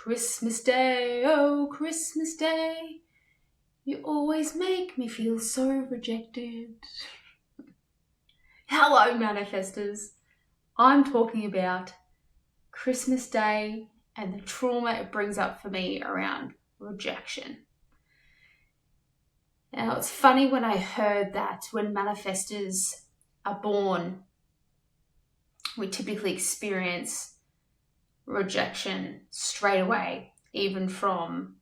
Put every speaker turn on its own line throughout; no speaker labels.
Christmas Day, oh Christmas Day, you always make me feel so rejected. Hello, manifestors. I'm talking about Christmas Day and the trauma it brings up for me around rejection. Now, it's funny when I heard that when manifestors are born, we typically experience rejection straight away, even from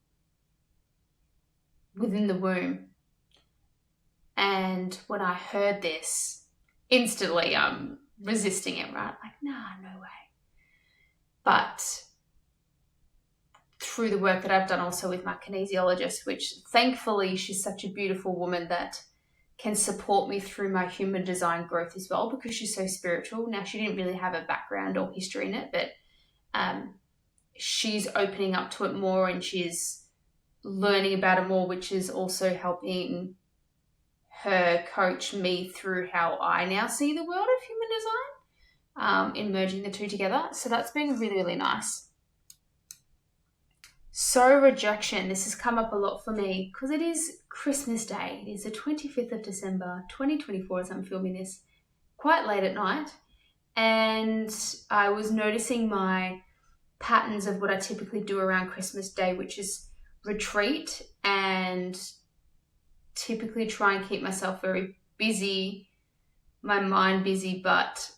within the womb. And when I heard this, instantly I'm resisting it, right? Like, nah, no way. But through the work that I've done also with my kinesiologist, which thankfully she's such a beautiful woman that can support me through my human design growth as well, because she's so spiritual. Now, she didn't really have a background or history in it, but she's opening up to it more and she's learning about it more, which is also helping her coach me through how I now see the world of human design, in merging the two together. So that's been really, really nice. So rejection, this has come up a lot for me because it is Christmas Day. It is the 25th of December, 2024 as I'm filming this, quite late at night. And I was noticing my patterns of what I typically do around Christmas Day, which is retreat and typically try and keep myself very busy, my mind busy, but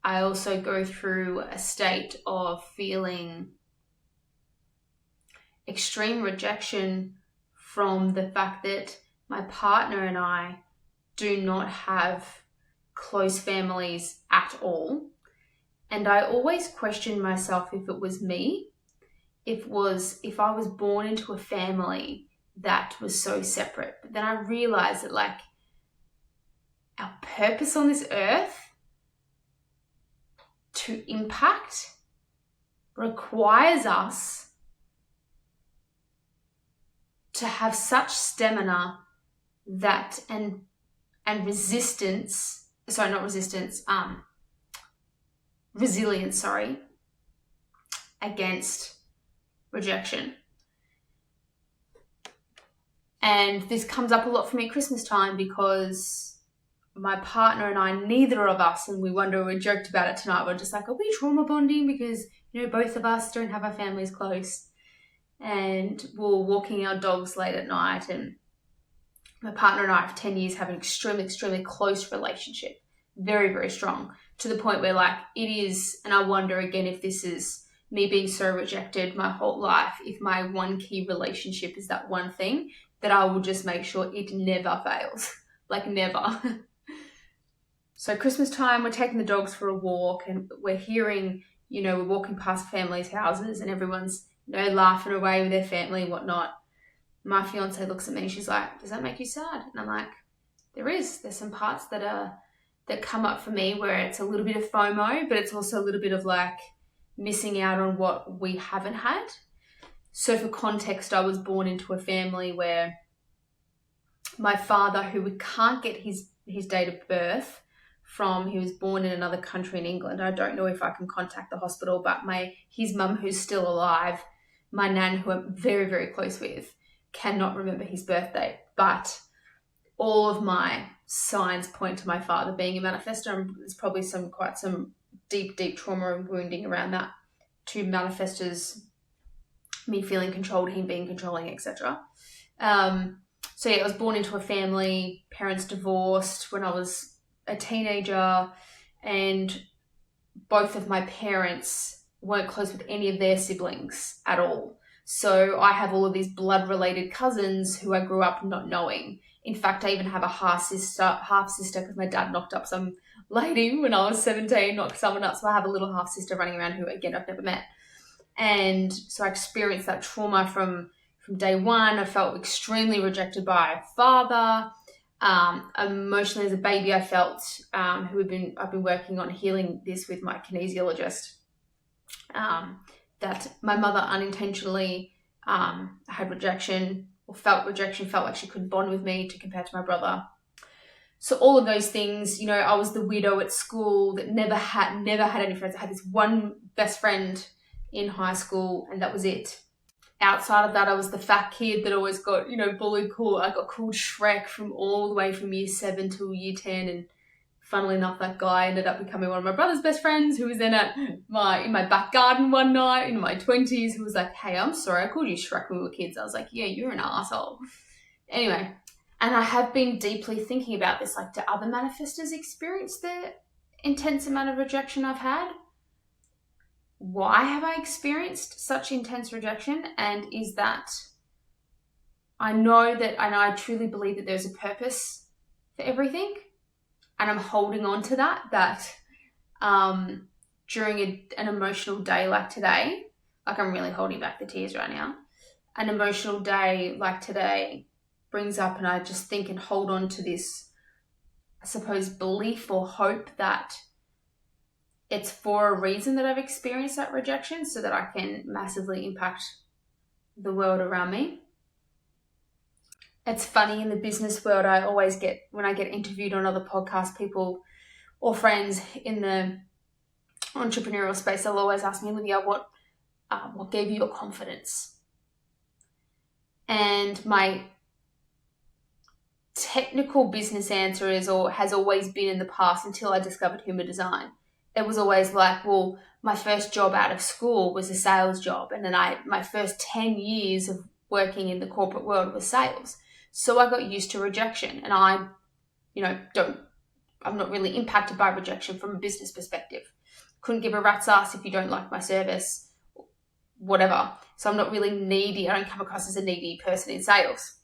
I also go through a state of feeling extreme rejection from the fact that my partner and I do not have close families at all. And I always question myself if it was me, if I was born into a family that was so separate. But then I realized that like our purpose on this earth to impact requires us to have such stamina that and resilience, against rejection. And this comes up a lot for me at Christmas time because my partner and I, neither of us, and we joked about it tonight, we're just like, are we trauma bonding because, both of us don't have our families close? And we're walking our dogs late at night, and my partner and I for 10 years have an extremely, extremely close relationship. Very, very strong, to the point where like it is, and I wonder again if this is me being so rejected my whole life, if my one key relationship is that one thing that I will just make sure it never fails, like never. So Christmas time, we're taking the dogs for a walk and we're hearing, we're walking past families' houses and everyone's, laughing away with their family and whatnot. My fiance looks at me and she's like, does that make you sad? And I'm like, there's some parts that come up for me where it's a little bit of FOMO, but it's also a little bit of like missing out on what we haven't had. So for context, I was born into a family where my father, who we can't get his date of birth from, he was born in another country in England. I don't know if I can contact the hospital, but his mum, who's still alive, my nan, who I'm very, very close with, cannot remember his birthday. But all of my signs point to my father being a manifestor, and there's probably quite some deep, deep trauma and wounding around that to manifestors, me feeling controlled, him being controlling, etc. So yeah, I was born into a family, parents divorced when I was a teenager, and both of my parents weren't close with any of their siblings at all. So I have all of these blood-related cousins who I grew up not knowing. In fact, I even have a half-sister because my dad knocked up some lady when I was 17, knocked someone up. So I have a little half-sister running around who, again, I've never met. And so I experienced that trauma from day one. I felt extremely rejected by a father. Emotionally as a baby, I felt, I've been working on healing this with my kinesiologist, that my mother unintentionally had rejection or felt rejection, felt like she couldn't bond with me to compare to my brother. So all of those things, I was the widow at school that never had any friends. I had this one best friend in high school and that was it. outside of that, I was the fat kid that always got, bullied. Cool. I got called Shrek from all the way from year 7 till year 10. And funnily enough, that guy ended up becoming one of my brother's best friends, who was then in my back garden one night in my 20s, who was like, hey, I'm sorry, I called you Shrek when we were kids. I was like, yeah, you're an asshole. Anyway, and I have been deeply thinking about this, like, do other manifestors experience the intense amount of rejection I've had? Why have I experienced such intense rejection? And is that, I truly believe that there's a purpose for everything. And I'm holding on to that during an emotional day like today, like I'm really holding back the tears right now, an emotional day like today brings up, and I just think and hold on to this, I suppose, belief or hope that it's for a reason that I've experienced that rejection, so that I can massively impact the world around me. It's funny, in the business world, I always get, when I get interviewed on other podcasts, people or friends in the entrepreneurial space, they'll always ask me, Olivia, what gave you your confidence? And my technical business answer has always been, in the past, until I discovered human design, it was always like, well, my first job out of school was a sales job. And then my first 10 years of working in the corporate world was sales. So I got used to rejection, and I'm not really impacted by rejection from a business perspective. Couldn't give a rat's ass if you don't like my service, whatever. So I'm not really needy. I don't come across as a needy person in sales.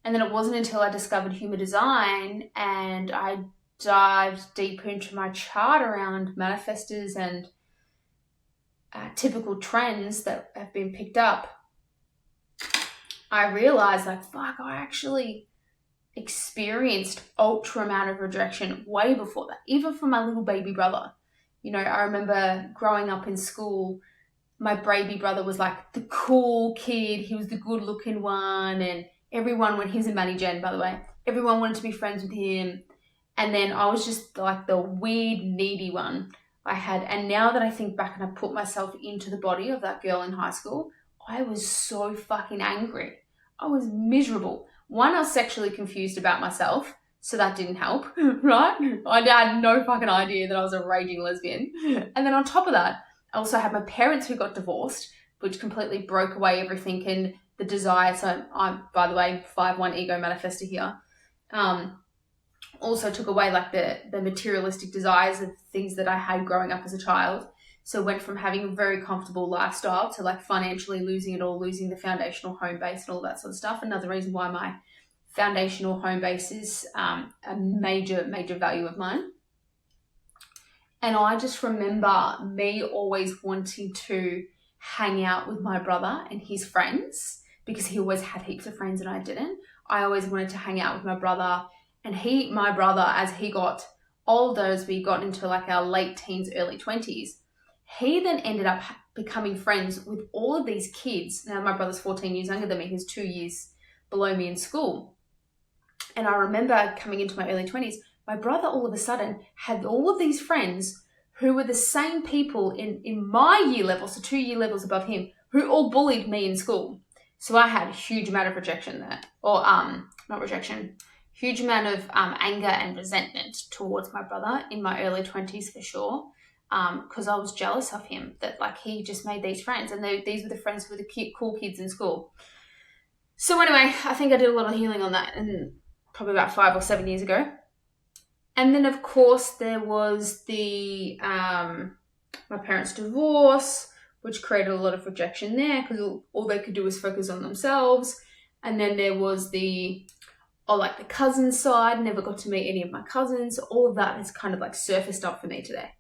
And then it wasn't until I discovered human design and I dived deeper into my chart around manifestors and typical trends that have been picked up, I realized, like, fuck, I actually experienced ultra amount of rejection way before that, even from my little baby brother. I remember growing up in school, my baby brother was like the cool kid. He was the good looking one, and everyone, he's a Manny Jen, by the way, everyone wanted to be friends with him. And then I was just like the weird, needy one I had. And now that I think back and I put myself into the body of that girl in high school, I was so fucking angry. I was miserable. One, I was sexually confused about myself, so that didn't help, right? I had no fucking idea that I was a raging lesbian. And then on top of that, I also had my parents who got divorced, which completely broke away everything and the desire. So I'm, by the way, 5-1 ego manifestor here. Also took away like the materialistic desires of things that I had growing up as a child. So went from having a very comfortable lifestyle to like financially losing it all, losing the foundational home base and all that sort of stuff. Another reason why my foundational home base is a major, major value of mine. And I just remember me always wanting to hang out with my brother and his friends, because he always had heaps of friends and I didn't. I always wanted to hang out with my brother. And my brother, as he got older, as we got into like our late teens, early 20s, he then ended up becoming friends with all of these kids. Now, my brother's 14 years younger than me. He's 2 years below me in school. And I remember coming into my early 20s, my brother all of a sudden had all of these friends who were the same people in my year level, so 2 year levels above him, who all bullied me in school. So I had a huge amount of rejection there. Or, not rejection, huge amount of anger and resentment towards my brother in my early 20s for sure, because I was jealous of him, that like he just made these friends, and these were the friends who were the cool kids in school. So anyway, I think I did a lot of healing on that, and probably about 5 or 7 years ago. And then of course there was the my parents' divorce, which created a lot of rejection there, because all they could do was focus on themselves. And then there was the cousin side, never got to meet any of my cousins. All of that has kind of like surfaced up for me today.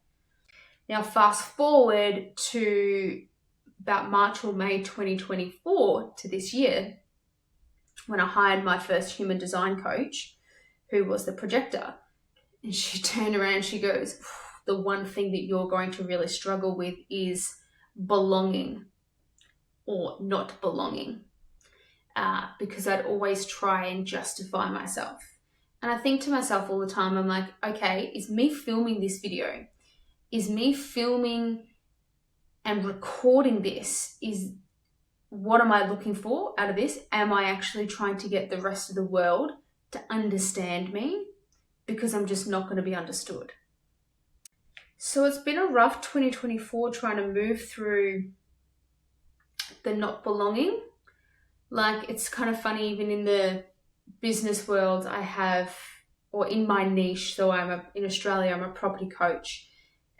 Now, fast forward to about March or May 2024 to this year, when I hired my first human design coach, who was the projector. And she turned around and she goes, the one thing that you're going to really struggle with is belonging or not belonging. Because I'd always try and justify myself. And I think to myself all the time, I'm like, okay, is me filming this video, is me filming and recording this, is what am I looking for out of this? Am I actually trying to get the rest of the world to understand me? Because I'm just not going to be understood. So it's been a rough 2024 trying to move through the not belonging. Like, it's kind of funny, even in the business world, I have, or in my niche, so in Australia, I'm a property coach,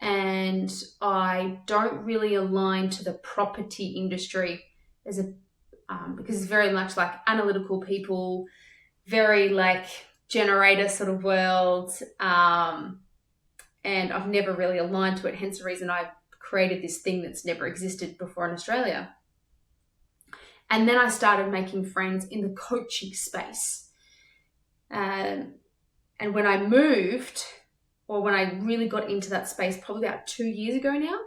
and I don't really align to the property industry because it's very much like analytical people, very like generator sort of world, and I've never really aligned to it, hence the reason I created this thing that's never existed before in Australia. And then I started making friends in the coaching space. And when I moved, or when I really got into that space, probably about 2 years ago now,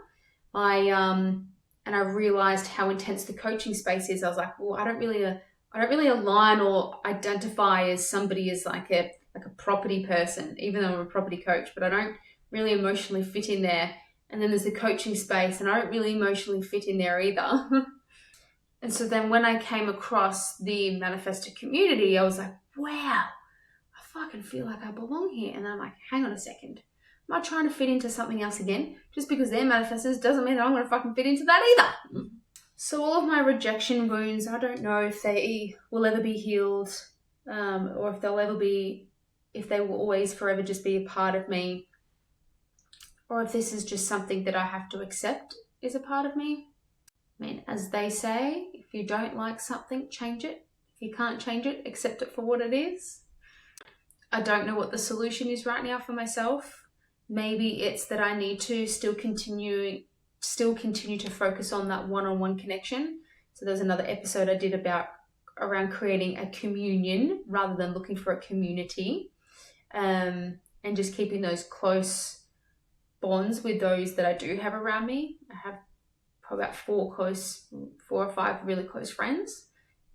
I realized how intense the coaching space is. I was like, well, I don't really align or identify as somebody as like a property person, even though I'm a property coach, but I don't really emotionally fit in there. And then there's the coaching space, and I don't really emotionally fit in there either. And so then when I came across the Manifestor community, I was like, wow, I fucking feel like I belong here. And then I'm like, hang on a second. Am I trying to fit into something else again? Just because they're manifestors doesn't mean that I'm going to fucking fit into that either. So all of my rejection wounds, I don't know if they will ever be healed, or if they will always forever just be a part of me, or if this is just something that I have to accept is a part of me. I mean, as they say, if you don't like something, change it. If you can't change it, accept it for what it is. I don't know what the solution is right now for myself. Maybe it's that I need to still continue to focus on that one-on-one connection. So there's another episode I did around creating a communion rather than looking for a community, and just keeping those close bonds with those that I do have around me. I have probably about 4 or 5 really close friends,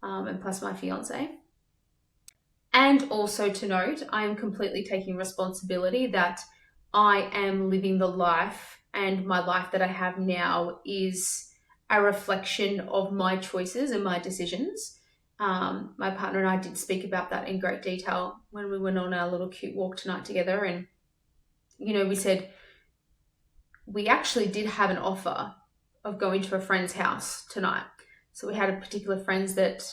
and plus my fiance. And also to note, I am completely taking responsibility that I am living the life, and my life that I have now is a reflection of my choices and my decisions. My partner and I did speak about that in great detail when we went on our little cute walk tonight together. And, we said we actually did have an offer of going to a friend's house tonight. So we had a particular friends that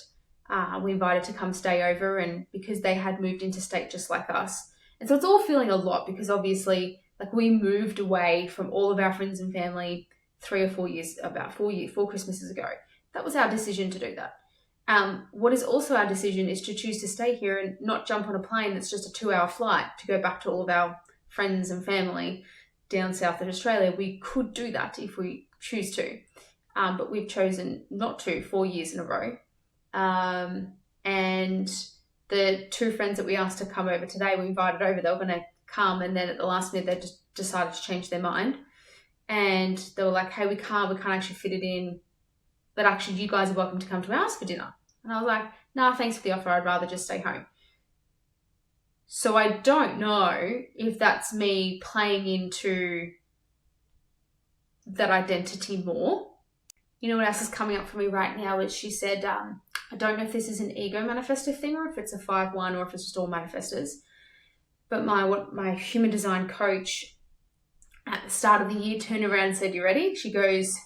we invited to come stay over, and because they had moved interstate just like us. And so it's all feeling a lot, because obviously like we moved away from all of our friends and family 4 Christmases ago. That was our decision to do that. What is also our decision is to choose to stay here and not jump on a plane that's just a 2-hour flight to go back to all of our friends and family down south in Australia. We could do that if we choose to, but we've chosen not to 4 years in a row. And the 2 friends that we asked to come over today, we invited over, they were going to come, and then at the last minute they just decided to change their mind, and they were like, hey, we can't actually fit it in, but actually you guys are welcome to come to ours for dinner. And I was like, nah, thanks for the offer, I'd rather just stay home. So I don't know if that's me playing into that identity more. You know what else is coming up for me right now is she said, I don't know if this is an ego manifestor thing or if it's a 5-1 or if it's just all manifestors. But my human design coach at the start of the year turned around and said, you ready? She goes,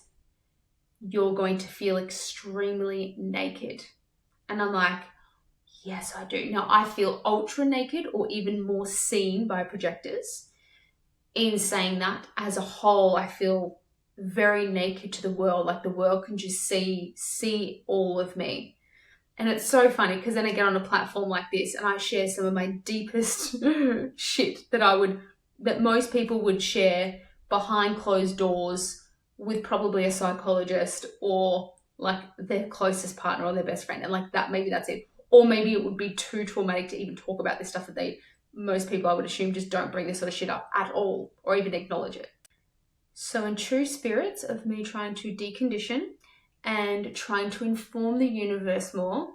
you're going to feel extremely naked. And I'm like, yes, I do. Now I feel ultra naked, or even more seen by projectors. In saying that, as a whole, I feel very naked to the world. Like the world can just see all of me. And it's so funny because then I get on a platform like this and I share some of my deepest shit that most people would share behind closed doors with probably a psychologist or like their closest partner or their best friend. And like that, maybe that's it. Or maybe it would be too traumatic to even talk about this stuff that most people, I would assume, just don't bring this sort of shit up at all or even acknowledge it. So in true spirits of me trying to decondition and trying to inform the universe more,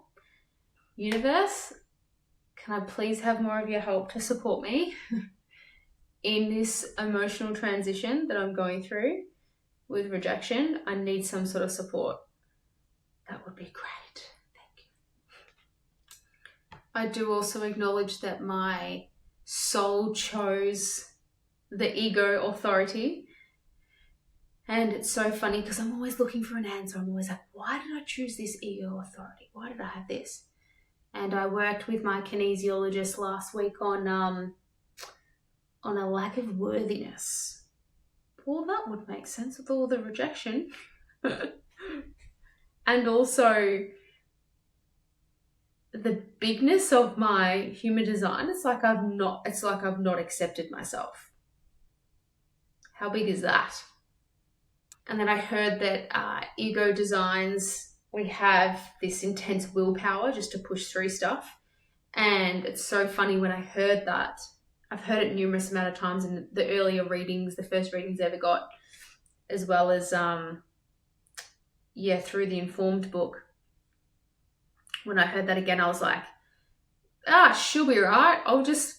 universe, can I please have more of your help to support me in this emotional transition that I'm going through with rejection? I need some sort of support. that would be great. Thank you. I do also acknowledge that my soul chose the ego authority. And it's so funny because I'm always looking for an answer. I'm always like, why did I choose this ego authority? Why did I have this? And I worked with my kinesiologist last week on a lack of worthiness. Well, that would make sense with all the rejection. And also the bigness of my human design. It's like I've not accepted myself. How big is that? And then I heard that ego designs, we have this intense willpower just to push through stuff. And it's so funny when I heard that. I've heard it numerous amount of times in the earlier readings, the first readings I ever got, as well as, through the Informed book. When I heard that again, I was like, she'll be right.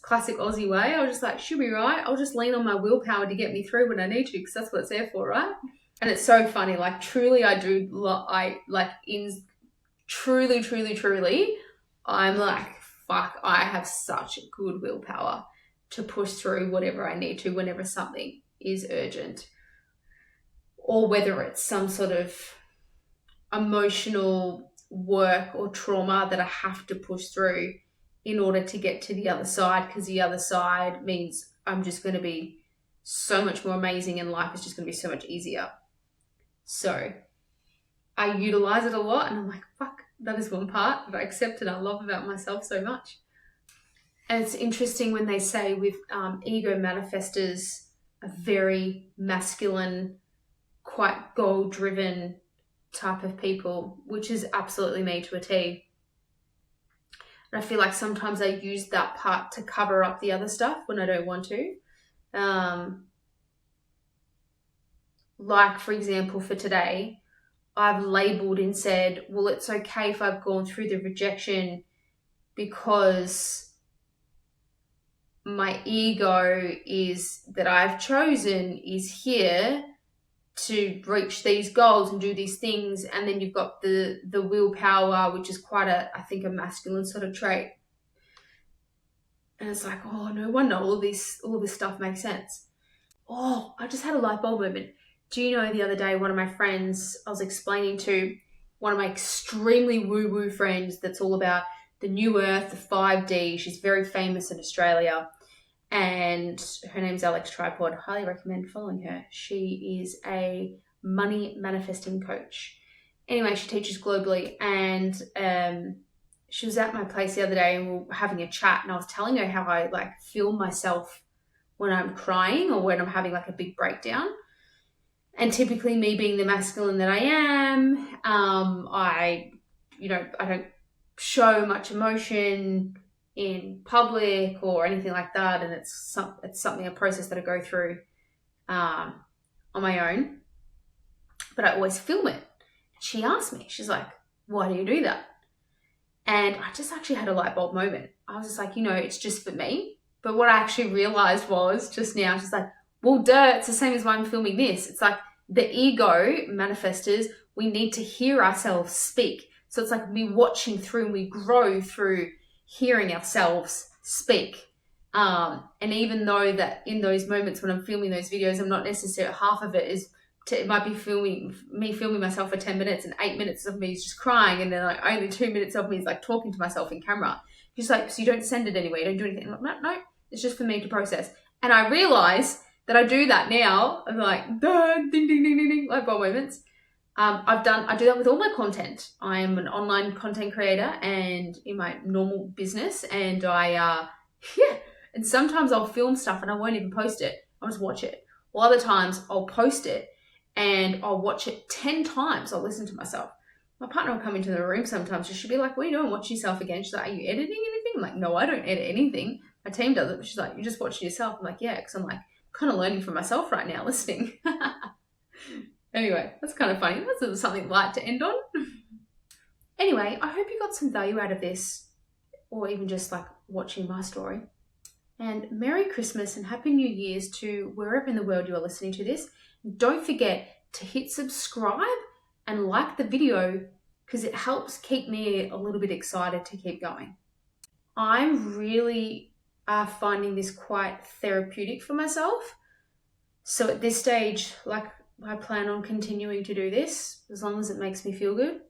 Classic Aussie way. I was just like, she'll be right. I'll just lean on my willpower to get me through when I need to, because that's what it's there for, right? And it's so funny, like truly truly, I'm like, fuck, I have such good willpower to push through whatever I need to whenever something is urgent, or whether it's some sort of emotional work or trauma that I have to push through in order to get to the other side, because the other side means I'm just going to be so much more amazing and life is just going to be so much easier. So I utilize it a lot and I'm like, fuck, that is one part that I accept and I love about myself so much. And it's interesting when they say with ego manifestors, a very masculine, quite goal-driven type of people, which is absolutely me to a T. And I feel like sometimes I use that part to cover up the other stuff when I don't want to. Like, for example, for today, I've labelled and said, well, it's okay if I've gone through the rejection because my ego is that I've chosen is here to reach these goals and do these things. And then you've got the willpower, which is quite I think a masculine sort of trait. And it's like, oh, no wonder all this stuff makes sense. Oh, I just had a light bulb moment. Do you know, the other day, one of my friends, I was explaining to one of my extremely woo-woo friends that's all about the new earth, the 5D. She's very famous in Australia. And her name's Alex Tripod. Highly recommend following her. She is a money manifesting coach. Anyway, she teaches globally. And she was at my place the other day and we were having a chat. And I was telling her how I film myself when I'm crying or when I'm having a big breakdown. And typically me being the masculine that I am, I don't show much emotion in public or anything like that. And it's something, a process that I go through on my own, but I always film it. She asked me, she's like, why do you do that? And I just actually had a light bulb moment. I was just like, it's just for me. But what I actually realized was just now, she's like, well, duh, it's the same as why I'm filming this. It's like the ego manifestors, we need to hear ourselves speak. So it's like me watching through and we grow through hearing ourselves speak. And even though that in those moments when I'm filming those videos, I'm not necessarily, half of it is, it might be filming myself for 10 minutes and 8 minutes of me is just crying. And then only 2 minutes of me is talking to myself in camera. Just so you don't send it anywhere, you don't do anything. I'm like, no, it's just for me to process. And I realize that I do that now. I'm like, ding, ding, ding, ding, ding, light bulb moments. I do that with all my content. I am an online content creator and in my normal business, and and sometimes I'll film stuff and I won't even post it. I'll just watch it. While other times I'll post it and I'll watch it 10 times. I'll listen to myself. My partner will come into the room sometimes. She'll be like, what are you doing? Watch yourself again. She's like, are you editing anything? I'm like, no, I don't edit anything. My team does it. But she's like, you just watch yourself. I'm like, yeah, because I'm kind of learning from myself right now, listening. Anyway, that's kind of funny. That's something light to end on. Anyway, I hope you got some value out of this, or even just watching my story. And Merry Christmas and Happy New Year's to wherever in the world you are listening to this. Don't forget to hit subscribe and like the video, because it helps keep me a little bit excited to keep going. I'm really finding this quite therapeutic for myself. So at this stage, like, I plan on continuing to do this as long as it makes me feel good.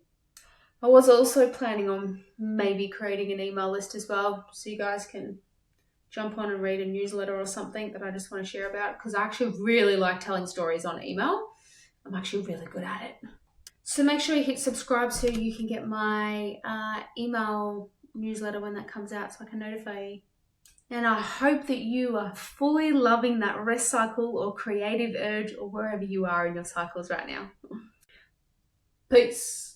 I was also planning on maybe creating an email list as well, so you guys can jump on and read a newsletter or something that I just want to share about, because I actually really like telling stories on email. I'm actually really good at it. So make sure you hit subscribe so you can get my email newsletter when that comes out, so I can notify you. And I hope that you are fully loving that rest cycle or creative urge or wherever you are in your cycles right now. Peace.